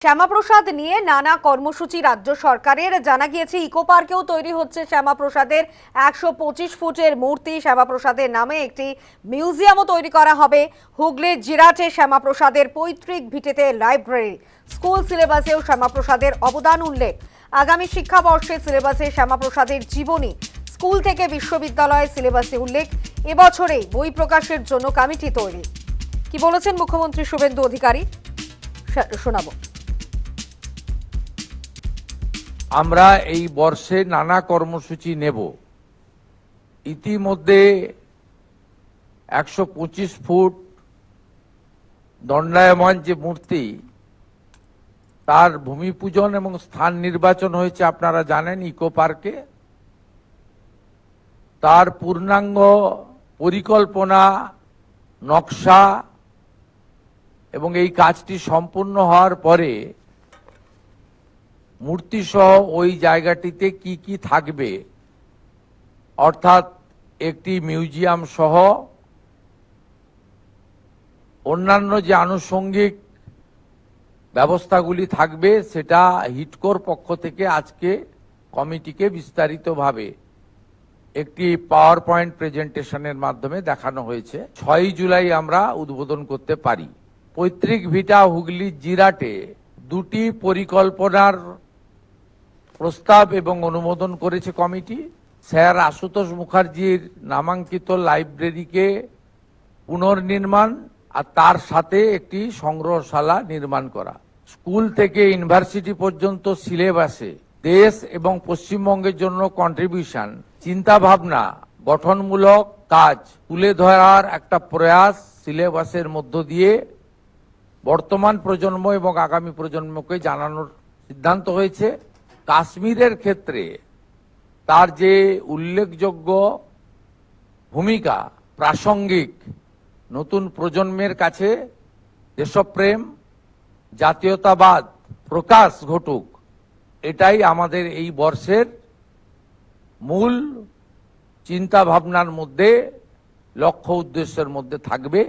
শ্যামাপ্রসাদ নিয়ে নানা কর্মসূচি রাজ্য সরকারের। জানা গিয়েছে ইকো পার্কেও তৈরি হচ্ছে শ্যামাপ্রসাদের 125 ফুটের মূর্তি। শ্যামাপ্রসাদের নামে একটি মিউজিয়ামও তৈরি করা হবে। হুগলির জিরাটে শ্যামাপ্রসাদের পৈতৃক ভিটেতে লাইব্রেরি। স্কুল সিলেবাসেও শ্যামাপ্রসাদের অবদান উল্লেখ। আগামী শিক্ষাবর্ষে সিলেবাসে শ্যামাপ্রসাদের জীবনী, স্কুল থেকে বিশ্ববিদ্যালয়ের সিলেবাসে উল্লেখ। এবছরেই বই প্রকাশের জন্য কমিটি তৈরি। কি বলেছেন মুখ্যমন্ত্রী শুভেন্দু অধিকারী, শোনাবো। আমরা এই বর্ষে নানা কর্মসূচি নেব। ইতিমধ্যে 125 ফুট দণ্ডায়মান যে মূর্তি, তার ভূমি পূজন এবং স্থান নির্বাচন হয়েছে আপনারা জানেন ইকো পার্কে। তার পূর্ণাঙ্গ পরিকল্পনা, নকশা এবং এই কাজটি সম্পূর্ণ হওয়ার পরে মূর্তি সহ ওই জায়গাটিতে কি কি থাকবে, অর্থাৎ একটি মিউজিয়াম সহ অন্যান্য যে আনুষঙ্গিক ব্যবস্থাগুলি থাকবে, সেটা হিডকোর পক্ষ থেকে আজকে কমিটিকে বিস্তারিতভাবে একটি পাওয়ার পয়েন্ট প্রেজেন্টেশনের মাধ্যমে দেখানো হয়েছে। 6 জুলাই আমরা উদ্বোধন করতে পারি। পৈতৃক ভিটা হুগলি জিরাটে দুটি পরিকল্পনার প্রস্তাব এবং অনুমোদন করেছে কমিটি। স্যার আশুতোষ মুখার্জির নামাঙ্কিত লাইব্রেরিকে পুনর্নির্মাণ আর তার সাথে একটি সংগ্রহশালা নির্মাণ করা। স্কুল থেকে ইউনিভার্সিটি পর্যন্ত সিলেবাসে দেশ এবং পশ্চিমবঙ্গের জন্য কন্ট্রিবিউশন, চিন্তা ভাবনা, গঠনমূলক কাজ তুলে ধরার একটা প্রয়াস সিলেবাসের মধ্য দিয়ে বর্তমান প্রজন্ম এবং আগামী প্রজন্মকে জানানোর সিদ্ধান্ত হয়েছে। কাশ্মীরের ক্ষেত্রে তার যে উল্লেখযোগ্য ভূমিকা, প্রাসঙ্গিক, নতুন প্রজন্মের কাছে দেশপ্রেম, জাতীয়তাবাদ প্রকাশ ঘটুক, এটাই আমাদের এই বর্ষের মূল চিন্তা ভাবনার মধ্যে, লক্ষ্য উদ্দেশ্যের মধ্যে থাকবে।